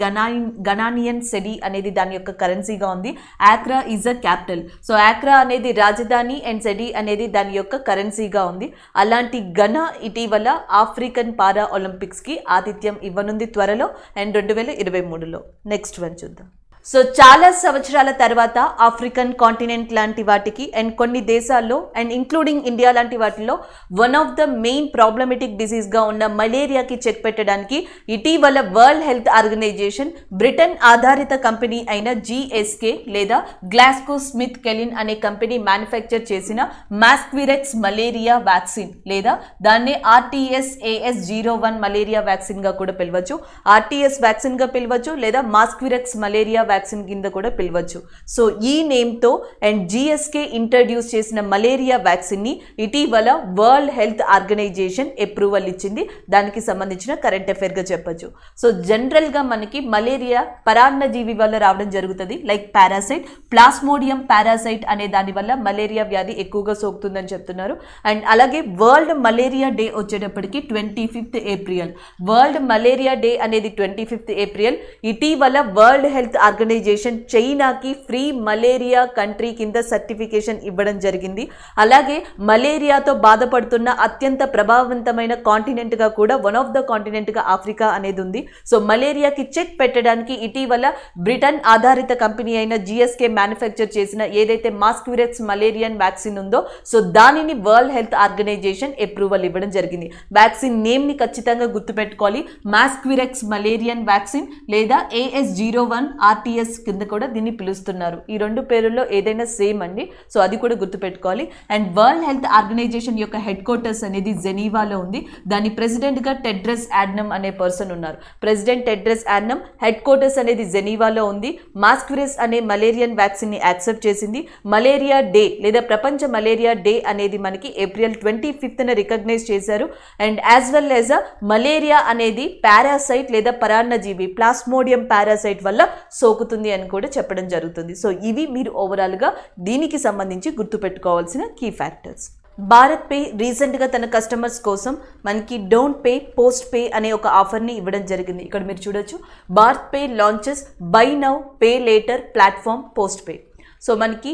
ఘనానియన్ సెడీ అనేది దాని యొక్క కరెన్సీగా ఉంది. ఆక్రా ఈజ్ అ క్యాపిటల్. సో ఆక్రా అనేది రాజధాని అండ్ సెడీ అనేది దాని యొక్క కరెన్సీగా ఉంది. అలాంటి ఘనా ఇటీవల ఆఫ్రికన్ పారా ఒలింపిక్స్కి ఆతిథ్యం ఇవ్వనుంది త్వరలో అండ్ 2023లో. నెక్స్ట్ వన్ చూద్దాం. సో చాలా సంవత్సరాల తర్వాత ఆఫ్రికన్ కాంటినెంట్ లాంటి వాటికి అండ్ కొన్ని దేశాల్లో అండ్ ఇంక్లూడింగ్ ఇండియా లాంటి వాటిల్లో one of the main problematic డిసీజ్గా ఉన్న మలేరియాకి చెక్ పెట్టడానికి ఇటీవల వరల్డ్ హెల్త్ ఆర్గనైజేషన్ బ్రిటన్ ఆధారిత కంపెనీ అయిన GSK లేదా గ్లాస్కో స్మిత్ కెలిన్ అనే కంపెనీ మ్యానుఫ్యాక్చర్ చేసిన మాస్క్విరెక్స్ మలేరియా వ్యాక్సిన్ లేదా దాన్నే RTS-AS01 మలేరియా వ్యాక్సిన్గా కూడా పిలవచ్చు, RTS వ్యాక్సిన్గా పిలవచ్చు లేదా మాస్క్విరెక్స్ మలేరియా వ్యాక్సిన్ కింద కూడా పిలవచ్చు. సో ఈ నేమ్తో అండ్ జిఎస్కే ఇంట్రడ్యూస్ చేసిన మలేరియా వ్యాక్సిన్ని ఇటీవల వరల్డ్ హెల్త్ ఆర్గనైజేషన్ అప్రూవల్ ఇచ్చింది. దానికి సంబంధించిన కరెంట్ అఫైర్గా చెప్పచ్చు. సో జనరల్గా మనకి మలేరియా పరాన్నజీవి వల్ల రావడం జరుగుతుంది, లైక్ పారాసైట్, ప్లాస్మోడియం పారాసైట్ అనే దాని వల్ల మలేరియా వ్యాధి ఎక్కువగా సోకుతుందని చెప్తున్నారు. అండ్ అలాగే వరల్డ్ మలేరియా డే వచ్చేటప్పటికి 25th April. World malaria day అనేది 25th ఏప్రిల్. ఇటీవల వరల్డ్ హెల్త్ ఆర్గనైజేషన్ చైనాకి ఫ్రీ మలేరియా కంట్రీ కింద సర్టిఫికేషన్ ఇవ్వడం జరిగింది. అలాగే మలేరియాతో బాధపడుతున్న అత్యంత ప్రభావవంతమైన కాంటినెంట్గా కూడా వన్ ఆఫ్ ద కాంటినెంట్గా ఆఫ్రికా అనేది ఉంది. సో మలేరియాకి చెక్ పెట్టడానికి ఇటీవల బ్రిటన్ ఆధారిత కంపెనీ అయిన జిఎస్కే మ్యానుఫ్యాక్చర్ చేసిన ఏదైతే మాస్క్విరెక్స్ మలేరియన్ వ్యాక్సిన్ ఉందో సో దానిని వరల్డ్ హెల్త్ ఆర్గనైజేషన్ అప్రూవల్ ఇవ్వడం జరిగింది. వ్యాక్సిన్ నేమ్ని ఖచ్చితంగా గుర్తుపెట్టుకోవాలి. మాస్క్విరెక్స్ మలేరియన్ వ్యాక్సిన్ లేదా AS01 RTS కింద కూడా దీన్ని పిలుస్తున్నారు. ఈ రెండు పేరుల్లో ఏదైనా సేమ్ అండి. సో అది కూడా గుర్తుపెట్టుకోవాలి. అండ్ వరల్డ్ హెల్త్ ఆర్గనైజేషన్ యొక్క హెడ్ క్వార్టర్స్ అనేది జెనీవాలో ఉంది. దాని ప్రెసిడెంట్గా టెడ్రస్ అడ్నమ్ అనే పర్సన్ ఉన్నారు. ప్రెసిడెంట్ టెడ్రస్ అడ్నమ్ హెడ్ క్వార్టర్స్ అనేది జెనీవాలో ఉంది. మాస్క్విరెక్స్ అనే మలేరియన్ వ్యాక్సిన్ని యాక్సెప్ట్ చేసింది. మలేరియా డే లేదా ప్రపంచ మలేరియా డే అనేది మనకి ఏప్రిల్ 25th రికగ్నైజ్ చేశారు. And as well as malaria అనేది పారాసైట్ లేదా పరాన్నజీవి ప్లాస్మోడియం పారాసైట్ వల్ల సోకుతుంది అని కూడా చెప్పడం జరుగుతుంది. సో ఇవి మీరు ఓవరాల్గా దీనికి సంబంధించి గుర్తుపెట్టుకోవాల్సిన కీ ఫ్యాక్టర్స్. భారత్ పే రీసెంట్గా తన కస్టమర్స్ కోసం మనకి డోంట్ పే పోస్ట్ పే అనే ఒక ఆఫర్ని ఇవ్వడం జరిగింది. ఇక్కడ మీరు చూడొచ్చు, Bharat pay launches buy now pay later platform post pay. So మనకి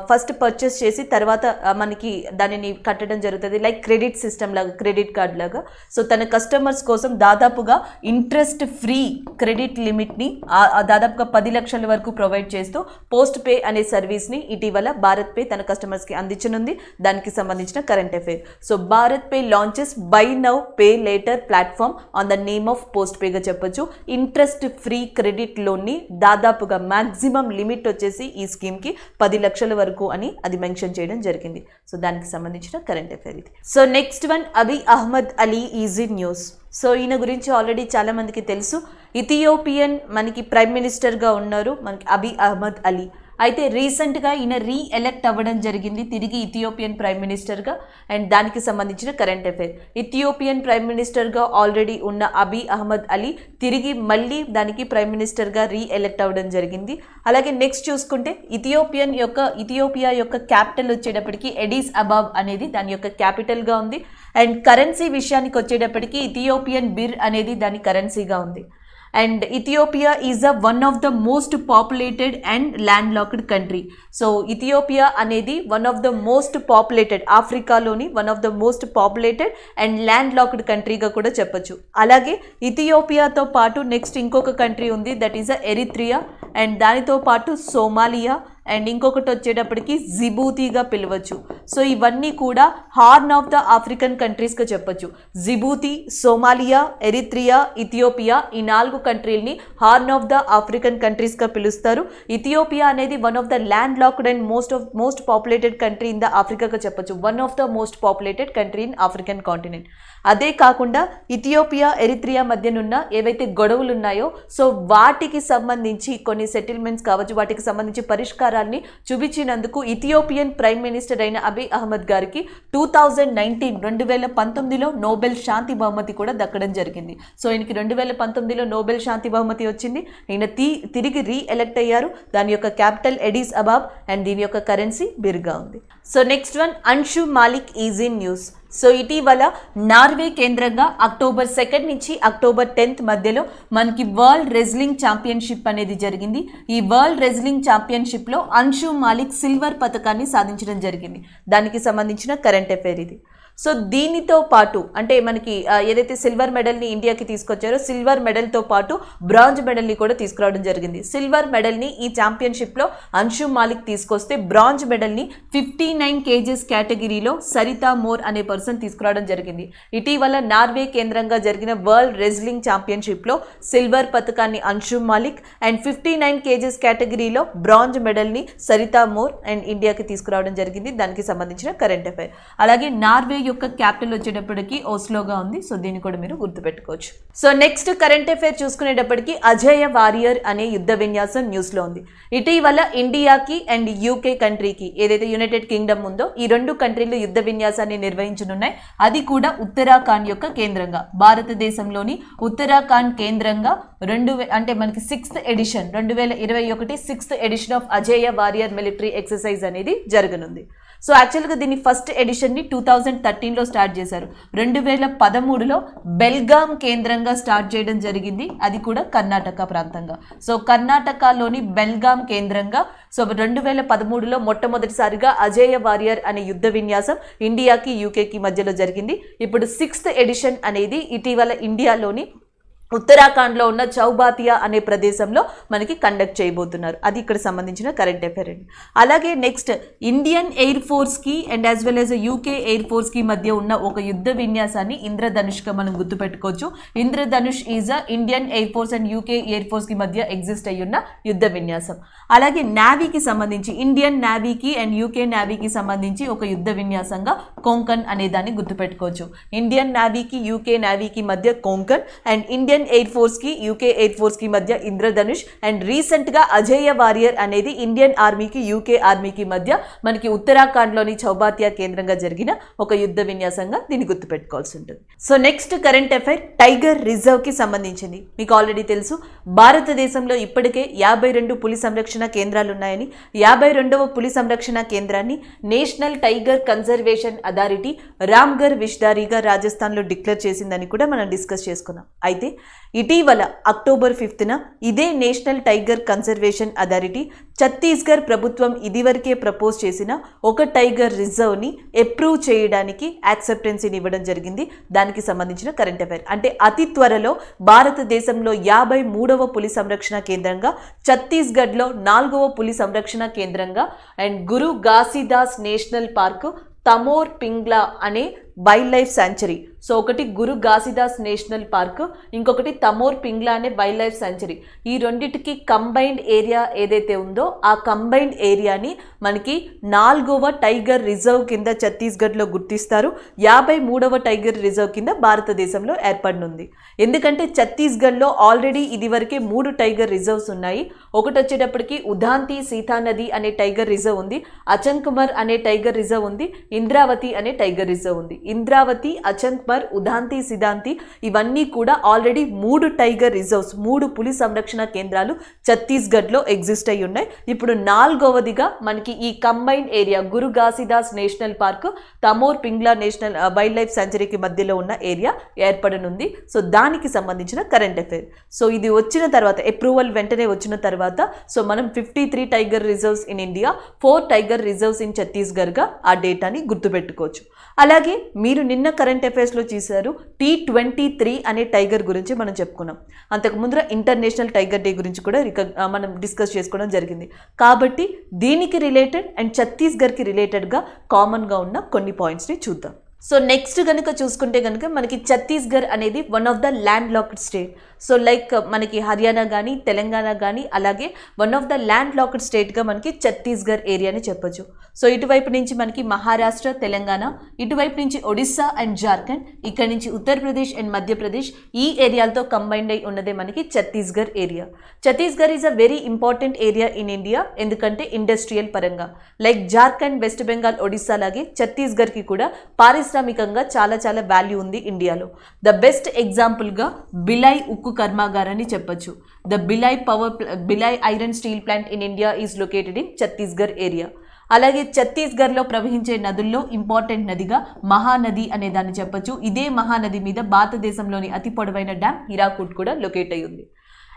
ఫస్ట్ పర్చేస్ చేసి తర్వాత మనకి దానిని కట్టడం జరుగుతుంది, లైక్ క్రెడిట్ సిస్టమ్ లాగా, క్రెడిట్ కార్డ్ లాగా. సో తన కస్టమర్స్ కోసం దాదాపుగా ఇంట్రెస్ట్ ఫ్రీ క్రెడిట్ లిమిట్ని దాదాపుగా 10 లక్షల వరకు ప్రొవైడ్ చేస్తూ పోస్ట్ పే అనే సర్వీస్ని ఇటీవల భారత్ పే తన కస్టమర్స్కి అందించనుంది. దానికి సంబంధించిన current affair. So BharatPe launches buy now pay later platform on the name of post పేగా చెప్పొచ్చు. ఇంట్రెస్ట్ ఫ్రీ క్రెడిట్ లోన్ని దాదాపుగా మ్యాక్సిమం లిమిట్ వచ్చేసి ఈ స్కీమ్కి 10 లక్షల వరకు అని అది మెన్షన్ చేయడం జరిగింది. సో దానికి సంబంధించిన కరెంట్ అఫైర్ ఇది. So next one, Abiy Ahmed Ali is in news. So ఈయన గురించి ఆల్రెడీ చాలా మందికి తెలుసు. ఇథియోపియన్ మనకి ప్రైమ్ మినిస్టర్గా ఉన్నారు మనకి అబీ అహ్మద్ అలీ. అయితే రీసెంట్గా ఈయన రీఎలెక్ట్ అవ్వడం జరిగింది తిరిగి ఇథియోపియన్ ప్రైమ్ మినిస్టర్గా. అండ్ దానికి సంబంధించిన కరెంట్ అఫైర్, ఇథియోపియన్ ప్రైమ్ మినిస్టర్గా ఆల్రెడీ ఉన్న అబీ అహ్మద్ అలీ తిరిగి మళ్ళీ దానికి ప్రైమ్ మినిస్టర్గా రీఎలెక్ట్ అవ్వడం జరిగింది. అలాగే నెక్స్ట్ చూసుకుంటే ఇథియోపియా యొక్క క్యాపిటల్ వచ్చేటప్పటికి ఎడిస్ అబాబ్ అనేది దాని యొక్క క్యాపిటల్గా ఉంది. అండ్ కరెన్సీ విషయానికి వచ్చేటప్పటికి ఇథియోపియన్ బిర్ అనేది దాని కరెన్సీగా ఉంది. And Ethiopia is one of the most populated and landlocked country. So Ethiopia అనేది one of the most populated, ఆఫ్రికాలోని one of the most populated and landlocked కంట్రీగా కూడా చెప్పొచ్చు. అలాగే ఇథియోపియాతో పాటు నెక్స్ట్ ఇంకొక కంట్రీ ఉంది, దట్ ఈజ్ ఎరిత్రియా. అండ్ దానితో పాటు సోమాలియా అండ్ ఇంకొకటి వచ్చేటప్పటికి జిబూతిగా పిలవచ్చు. సో ఇవన్నీ కూడా హార్న్ ఆఫ్ ద ఆఫ్రికన్ కంట్రీస్గా చెప్పొచ్చు. జిబూతి, సోమాలియా, ఎరిత్రియా, ఇథియోపియా ఈ 4 కంట్రీల్ని హార్న్ ఆఫ్ ద ఆఫ్రికన్ కంట్రీస్గా పిలుస్తారు. ఇథియోపియా అనేది one of the landlocked and most populated country in the ఆఫ్రికాగా చెప్పొచ్చు. One of the most populated country in African continent. అదే కాకుండా ఇథియోపియా ఎరిత్రియా మధ్యనున్న ఏవైతే గొడవలు ఉన్నాయో సో వాటికి సంబంధించి కొన్ని సెటిల్మెంట్స్ కావచ్చు, వాటికి సంబంధించి పరిష్కారాన్ని చూపించినందుకు ఇథియోపియన్ ప్రైమ్ మినిస్టర్ అయిన అబీ అహ్మద్ గారికి 2019లో నోబెల్ శాంతి బహుమతి కూడా దక్కడం జరిగింది. సో ఈయనకి 2019లో నోబెల్ శాంతి బహుమతి వచ్చింది. ఈయన తిరిగి రీఎలెక్ట్ అయ్యారు. దాని యొక్క క్యాపిటల్ ఎడిస్ అబాబ్ అండ్ దీని యొక్క కరెన్సీ బిర్గా ఉంది. So next one, Anshu Malik easy news. So ఇటీవల నార్వే కేంద్రంగా అక్టోబర్ 2 నుంచి అక్టోబర్ 10 మధ్యలో మనకి వరల్డ్ రెజ్లింగ్ ఛాంపియన్షిప్ అనేది జరిగింది. ఈ వరల్డ్ రెజ్లింగ్ ఛాంపియన్షిప్లో అన్షు మాలిక్ సిల్వర్ పథకాన్ని సాధించడం జరిగింది. దానికి సంబంధించిన కరెంట్ అఫైర్ ఇది. సో దీనితో పాటు అంటే మనకి ఏదైతే సిల్వర్ మెడల్ని ఇండియాకి తీసుకొచ్చారో సిల్వర్ మెడల్తో పాటు బ్రాంజ్ మెడల్ని కూడా తీసుకురావడం జరిగింది. సిల్వర్ మెడల్ని ఈ ఛాంపియన్షిప్లో అన్షు మాలిక్ తీసుకొస్తే బ్రాంజ్ మెడల్ని 59 kgs కేటగిరీలో సరితా మోర్ అనే పర్సన్ తీసుకురావడం జరిగింది. ఇటీవల నార్వే కేంద్రంగా జరిగిన వరల్డ్ రెజ్లింగ్ ఛాంపియన్షిప్లో సిల్వర్ పథకాన్ని అన్షు మాలిక్ అండ్ 59 kgs కేటగిరీలో బ్రాంజ్ మెడల్ని సరితా మోర్ అండ్ ఇండియాకి తీసుకురావడం జరిగింది. దానికి సంబంధించిన కరెంట్ అఫైర్. అలాగే నార్వే యొక్క క్యాపిటల్ వచ్చేటప్పటికి ఓస్లోగా ఉంది. సో దీన్ని కూడా మీరు గుర్తుపెట్టుకోవచ్చు. సో నెక్స్ట్ కరెంట్ అఫైర్ చూసుకునేటప్పటికి అజేయ వారియర్ అనే యుద్ధ విన్యాసం న్యూస్లో ఉంది. ఇటీవల ఇండియాకి అండ్ యూకే కంట్రీకి ఏదైతే యునైటెడ్ కింగ్డమ్ ఉందో ఈ రెండు కంట్రీలు యుద్ధ విన్యాసాన్ని నిర్వహించనున్నాయి. అది కూడా ఉత్తరాఖండ్ యొక్క కేంద్రంగా, భారతదేశంలోని ఉత్తరాఖండ్ కేంద్రంగా అంటే మనకి 6th edition 2021 6th edition of Ajeya warrior military exercise అనేది జరగనుంది. సో యాక్చువల్గా దీన్ని ఫస్ట్ ఎడిషన్ని 2013లో స్టార్ట్ చేశారు. 2013లో బెల్గాం కేంద్రంగా స్టార్ట్ చేయడం జరిగింది. అది కూడా కర్ణాటక ప్రాంతంగా. సో కర్ణాటకలోని బెల్గాం కేంద్రంగా సో 2013లో మొట్టమొదటిసారిగా అజేయ వారియర్ అనే యుద్ధ విన్యాసం ఇండియాకి యూకేకి మధ్యలో జరిగింది. ఇప్పుడు 6th ఎడిషన్ అనేది ఇటీవల ఇండియాలోని ఉత్తరాఖండ్లో ఉన్న చౌబాతియా అనే ప్రదేశంలో మనకి కండక్ట్ చేయబోతున్నారు. అది ఇక్కడ సంబంధించిన కరెంట్ అఫైర్ అండి. అలాగే నెక్స్ట్ ఇండియన్ ఎయిర్ ఫోర్స్కి and as well as UK air ఫోర్స్కి మధ్య ఉన్న ఒక యుద్ధ విన్యాసాన్ని ఇంద్రధనుష్గా మనం గుర్తుపెట్టుకోవచ్చు. Indradhanush is a Indian air force and UK air ఫోర్స్కి మధ్య ఎగ్జిస్ట్ అయ్యున్న యుద్ధ విన్యాసం. అలాగే నావీకి సంబంధించి ఇండియన్ నావీకి అండ్ యూకే నావీకి సంబంధించి ఒక యుద్ధ విన్యాసంగా కొంకన్ అనే దాన్ని గుర్తుపెట్టుకోవచ్చు. ఇండియన్ నావీకి యూకే నావీకి మధ్య Konkan and Indian air force కి యూకే ఎయిర్ ఫోర్స్ కి మధ్య ఇంద్రధనుష్ అండ్ రీసెంట్ గా అజేయ వారియర్ అనేది ఇండియన్ ఆర్మీకి యూకే ఆర్మీకి మధ్య మనకి ఉత్తరాఖండ్ లోని చౌబాతియా కేంద్రంగా జరిగిన ఒక యుద్ధ విన్యాసంగా దీన్ని గుర్తుపెట్టుకోవాల్సి ఉంటుంది. So next current affair tiger reserve కి సంబంధించింది. మీకు ఆల్రెడీ తెలుసు భారతదేశంలో ఇప్పటికే 52 పులి సంరక్షణ కేంద్రాలు ఉన్నాయని, 52వ పులి సంరక్షణ కేంద్రాన్ని national tiger conservation authority Ramgarh విష్దారీగా రాజస్థాన్లో డిక్లేర్ చేసిందని కూడా మనం డిస్కస్ చేసుకున్నాం. అయితే ఇటీవల అక్టోబర్ 5న ఇదే national tiger conservation authority Chhattisgarh ప్రభుత్వం ఇదివరకే ప్రపోజ్ చేసిన ఒక టైగర్ రిజర్వ్ని అప్రూవ్ చేయడానికి యాక్సెప్టెన్సీని ఇవ్వడం జరిగింది. దానికి సంబంధించిన కరెంట్ అఫైర్ అంటే అతి త్వరలో భారతదేశంలో 53వ పులి సంరక్షణ కేంద్రంగా, ఛత్తీస్గఢ్లో 4వ పులి సంరక్షణ కేంద్రంగా and Guru Ghasidas national park, Tamor Pingla అనే వైల్డ్ లైఫ్ శాంచురీ. సో ఒకటి గురు ఘాసీదాస్ నేషనల్ పార్క్, ఇంకొకటి తమోర్ పింగ్లా అనే వైల్డ్ లైఫ్ శాంచురీ. ఈ రెండిటికి కంబైన్డ్ ఏరియా ఏదైతే ఉందో ఆ కంబైన్డ్ ఏరియాని మనకి 4వ టైగర్ రిజర్వ్ కింద ఛత్తీస్గఢ్లో గుర్తిస్తారు. 53వ టైగర్ రిజర్వ్ కింద భారతదేశంలో ఏర్పడనుంది. ఎందుకంటే ఛత్తీస్గఢ్లో ఆల్రెడీ ఇదివరకే 3 టైగర్ రిజర్వ్స్ ఉన్నాయి. ఒకటి వచ్చేటప్పటికి ఉదాంతి సీతా నది అనే టైగర్ రిజర్వ్ ఉంది, అచంకుమర్ అనే టైగర్ రిజర్వ్ ఉంది, ఇంద్రావతి అనే టైగర్ రిజర్వ్ ఉంది. ఇంద్రావతి, అచంకుమర్, ఉదాంతి, సిద్ధాంతి ఇవన్నీ కూడా ఆల్రెడీ 3 టైగర్ రిజర్వ్స్, 3 పులి సంరక్షణ కేంద్రాలు ఛత్తీస్గఢ్లో ఎగ్జిస్ట్ అయి ఉన్నాయి. ఇప్పుడు 4వదిగా మనకి ఈ combined area Guru Ghasidas national park, Tamor Pingla national wildlife సెంచరీకి మధ్యలో ఉన్న ఏరియా ఏర్పడనుంది. సో దానికి సంబంధించిన కరెంట్ అఫైర్. సో ఇది వచ్చిన తర్వాత అప్రూవల్ వెంటనే వచ్చిన తర్వాత సో మనం 53 tiger reserves in India, 4 tiger reserves in ఛత్తీస్గఢ్గా ఆ డేటాని గుర్తుపెట్టుకోవచ్చు. అలాగే మీరు నిన్న కరెంట్ అఫైర్స్లో చూశారు T23 అనే టైగర్ గురించి మనం చెప్పుకున్నాం. అంతకు ముందర ఇంటర్నేషనల్ టైగర్ డే గురించి కూడా మనం డిస్కస్ చేసుకోవడం జరిగింది. కాబట్టి దీనికి రిలేటెడ్ అండ్ ఛత్తీస్గఢ్కి రిలేటెడ్గా కామన్గా ఉన్న కొన్ని పాయింట్స్ని చూద్దాం. సో నెక్స్ట్ కనుక చూసుకుంటే కనుక మనకి ఛత్తీస్గఢ్ అనేది one of the landlocked state. So like మనకి హర్యానా కానీ తెలంగాణ కానీ అలాగే one of the landlocked స్టేట్గా మనకి ఛత్తీస్గఢ్ ఏరియాని చెప్పొచ్చు. సో ఇటువైపు నుంచి మనకి మహారాష్ట్ర, తెలంగాణ, ఇటువైపు నుంచి ఒడిస్సా అండ్ జార్ఖండ్, ఇక్కడ నుంచి ఉత్తరప్రదేశ్ అండ్ మధ్యప్రదేశ్, ఈ ఏరియాలతో కంబైన్డ్ అయి ఉన్నదే మనకి Chhattisgarh area. Chhattisgarh is a very important area in India. ఎందుకంటే ఇండస్ట్రియల్ పరంగా లైక్ జార్ఖండ్, వెస్ట్ బెంగాల్, ఒడిస్సా లాగే ఛత్తీస్గఢ్కి కూడా పారిశ్రామికంగా చాలా చాలా వాల్యూ ఉంది ఇండియాలో. ద బెస్ట్ ఎగ్జాంపుల్గా బిలై ఉక్కు కర్మాగారాన్ని చెప్పొచ్చు. The Bhilai iron steel plant in India is located in Chhattisgarh area. అలాగే ఛత్తీస్గఢ్లో ప్రవహించే నదుల్లో ఇంపార్టెంట్ నదిగా మహానది అనే దాన్ని చెప్పొచ్చు. ఇదే మహానది మీద భారతదేశంలోని అతి పొడవైన డ్యామ్ హీరాకుడ్ కూడా లొకేట్ అయి ఉంది.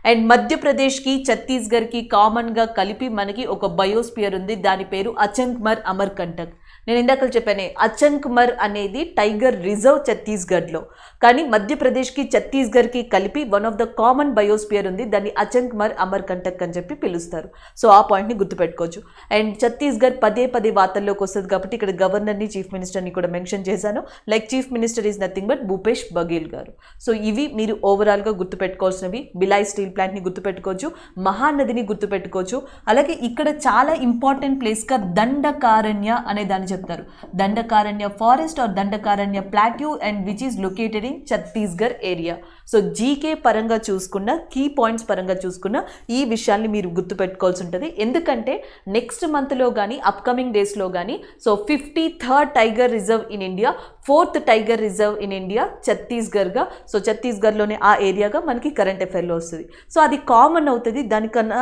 అండ్ మధ్యప్రదేశ్కి ఛత్తీస్గఢ్కి కామన్గా కలిపి మనకి ఒక బయోస్పియర్ ఉంది. దాని పేరు అచంక్మర్ అమర్కంటక్. నేను ఇందాక చెప్పానే అచంక్మర్ అనేది టైగర్ రిజర్వ్ ఛత్తీస్గఢ్లో, కానీ మధ్యప్రదేశ్కి ఛత్తీస్గఢ్కి కలిపి one of the common biosphere ఉంది. దాన్ని అచంక్మర్ అమర్కంటక్ అని చెప్పి పిలుస్తారు. సో ఆ పాయింట్ని గుర్తుపెట్టుకోవచ్చు. అండ్ ఛత్తీస్గఢ్ పదే వార్తల్లోకి వస్తుంది కాబట్టి ఇక్కడ గవర్నర్ని, చీఫ్ మినిస్టర్ని కూడా మెన్షన్ చేశాను. Like chief minister is nothing but Bhupesh Baghel గారు. సో ఇవి మీరు ఓవరాల్గా గుర్తుపెట్టుకోవాల్సినవి. బిలాయ్ స్టీల్ ప్లాంట్ని గుర్తుపెట్టుకోవచ్చు, మహానదిని గుర్తుపెట్టుకోవచ్చు. అలాగే ఇక్కడ చాలా ఇంపార్టెంట్ ప్లేస్గా దండకారణ్య అనే దాన్ని చెప్తారు. Dandakaranya forest or Dandakaranya plateau and which is located in Chhattisgarh area. So GK పరంగా చూసుకున్న, కీ పాయింట్స్ పరంగా చూసుకున్న ఈ విషయాల్ని మీరు గుర్తుపెట్టుకోవాల్సి ఉంటుంది. ఎందుకంటే నెక్స్ట్ మంత్లో కానీ అప్కమింగ్ డేస్లో కానీ so 53rd tiger reserve in India, 4th tiger reserve in India ఛత్తీస్గఢ్గా, సో ఛత్తీస్గఢ్లోనే ఆ ఏరియాగా మనకి కరెంట్ అఫైర్లో వస్తుంది. సో అది కామన్ అవుతుంది. దానికన్నా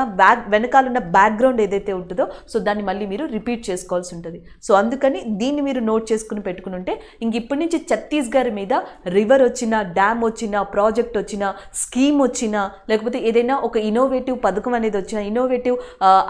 వెనకాలన్న బ్యాక్గ్రౌండ్ ఏదైతే ఉంటుందో సో దాన్ని మళ్ళీ మీరు రిపీట్ చేసుకోవాల్సి ఉంటుంది. సో అందుకని దీన్ని మీరు నోట్ చేసుకుని పెట్టుకుని ఉంటే ఇంక ఇప్పటి నుంచి ఛత్తీస్గఢ్ మీద రివర్ వచ్చినా, డ్యామ్ వచ్చినా, ప్రాజెక్ట్ వచ్చినా, స్కీమ్ వచ్చినా, లేకపోతే ఏదైనా ఒక ఇన్నోవేటివ్ పథకం అనేది వచ్చినా, ఇన్నోవేటివ్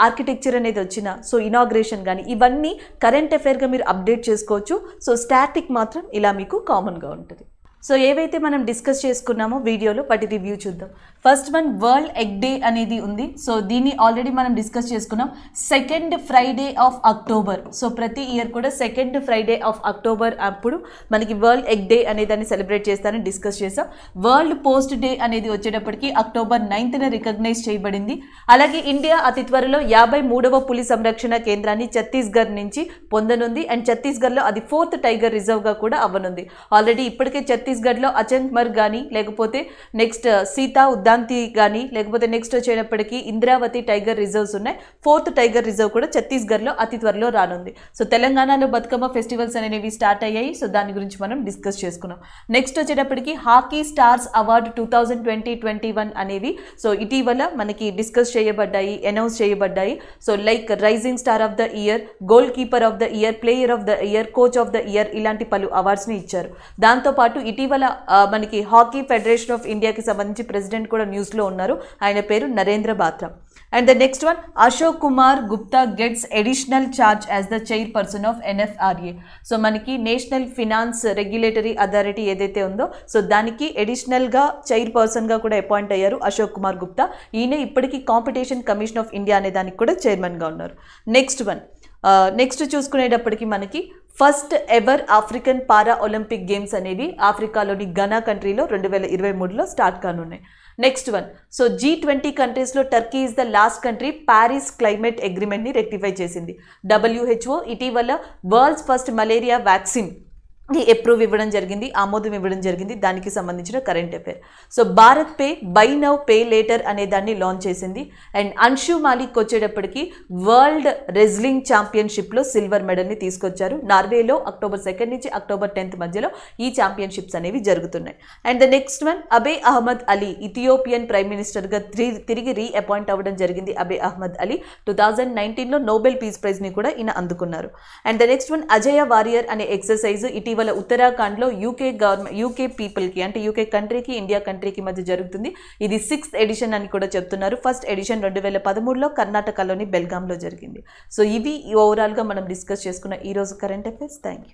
ఆర్కిటెక్చర్ అనేది వచ్చినా, సో ఇనాగ్రేషన్ కానీ ఇవన్నీ కరెంట్ అఫైర్గా మీరు అప్డేట్ చేసుకోవచ్చు. సో స్టాటిక్ మాత్రం ఇలా మీకు కామన్గా ఉంటుంది. సో ఏవైతే మనం డిస్కస్ చేసుకున్నామో వీడియోలో వాటి రివ్యూ చూద్దాం. First one world egg day అనేది ఉంది. సో దీన్ని ఆల్రెడీ మనం డిస్కస్ చేసుకున్నాం. 2nd Friday of October. So ప్రతి ఇయర్ కూడా 2nd ఫ్రైడే ఆఫ్ అక్టోబర్ అప్పుడు మనకి వరల్డ్ ఎగ్ డే అనే దాన్ని సెలబ్రేట్ చేస్తారని డిస్కస్ చేసాం. వరల్డ్ పోస్ట్ డే అనేది వచ్చేటప్పటికి అక్టోబర్ 9th రికగ్నైజ్ చేయబడింది. అలాగే ఇండియా అతి త్వరలో 53వ పులి సంరక్షణ కేంద్రాన్ని ఛత్తీస్గఢ్ నుంచి పొందనుంది. అండ్ ఛత్తీస్గఢ్లో అది 4th టైగర్ రిజర్వ్గా కూడా అవ్వనుంది. ఆల్రెడీ ఇప్పటికే ఛత్తీస్గఢ్లో అచంక్మర్ కానీ, లేకపోతే నెక్స్ట్ సీతా ఉద్దాంతి కానీ, లేకపోతే నెక్స్ట్ వచ్చేటప్పటికి ఇంద్రావతి టైగర్ రిజర్వ్స్ ఉన్నాయి. 4th టైగర్ రిజర్వ్ కూడా ఛత్తీస్గఢ్లో అతి త్వరలో రానుంది. సో తెలంగాణలో బతుకమ్మ ఫెస్టివల్స్ అనేవి స్టార్ట్ అయ్యాయి. సో దాని గురించి మనం డిస్కస్ చేసుకున్నాం. నెక్స్ట్ వచ్చేటప్పటికి హాకీ స్టార్స్ అవార్డు 2020-21 అనేవి సో ఇటీవల మనకి డిస్కస్ చేయబడ్డాయి, అనౌన్స్ చేయబడ్డాయి. So like rising star of the year, goalkeeper of the year, player of the year, coach of the year, ఇలాంటి పలు అవార్డ్స్ని ఇచ్చారు. దాంతోపాటు ఇటీవల మనకి హాకీ ఫెడరేషన్ ఆఫ్ ఇండియాకి సంబంధించి ప్రెసిడెంట్ కూడా న్యూస్లో ఉన్నారు. ఆయన పేరు Narendra Batra. And the next one Ashok Kumar Gupta gets additional charge as the chairperson of NFRA. So మనకి నేషనల్ ఫినాన్స్ రెగ్యులేటరీ అథారిటీ ఏదైతే ఉందో సో దానికి అడిషనల్గా చైర్పర్సన్గా కూడా అపాయింట్ అయ్యారు అశోక్ కుమార్ గుప్తా. ఈయన ఇప్పటికీ కాంపిటీషన్ కమిషన్ ఆఫ్ ఇండియా అనే దానికి కూడా చైర్మన్గా ఉన్నారు. నెక్స్ట్ చూసుకునేటప్పటికి మనకి first ever African para Olympic games అనేవి ఆఫ్రికాలోని ఘనా కంట్రీలో 2023లో స్టార్ట్ కానున్నాయి. నెక్స్ట్ వన్ సో G20 కంట్రీస్లో Turkey is the last country Paris climate అగ్రిమెంట్ని రెక్టిఫై చేసింది. WHO ఇటీవల world's first malaria vaccine approve ఇవ్వడం జరిగింది, ఆమోదం ఇవ్వడం జరిగింది. దానికి సంబంధించిన current affair. So BharatPe, buy now pay later అనే దాన్ని లాంచ్ చేసింది. అండ్ అన్షు మాలిక్ వచ్చేటప్పటికి వరల్డ్ రెజ్లింగ్ ఛాంపియన్షిప్లో సిల్వర్ మెడల్ని తీసుకొచ్చారు. నార్వేలో అక్టోబర్ 2 నుంచి అక్టోబర్ 10 మధ్యలో ఈ ఛాంపియన్షిప్స్ అనేవి జరుగుతున్నాయి. And the next one Abiy Ahmed Ali Ethiopian prime మినిస్టర్గా తిరిగి రీఅపాయింట్ అవ్వడం జరిగింది. అబే అహ్మద్ అలీ 2019లో నోబెల్ పీస్ ప్రైజ్ని కూడా ఈయన అందుకున్నారు. And the next one Ajaya warrior అనే ఎక్సర్సైజ్ ఇటీవల ఉత్తరాఖండ్లో యూకే పీపుల్కి అంటే యూకే కంట్రీకి, ఇండియా కంట్రీకి మధ్య జరుగుతుంది. ఇది 6th ఎడిషన్ అని కూడా చెప్తున్నారు. ఫస్ట్ ఎడిషన్ 2013లో కర్ణాటకలోని బెల్గాంలో జరిగింది. సో ఇవి ఓవరాల్గా మనం డిస్కస్ చేసుకున్న ఈరోజు కరెంట్ అఫైర్స్. Thank you.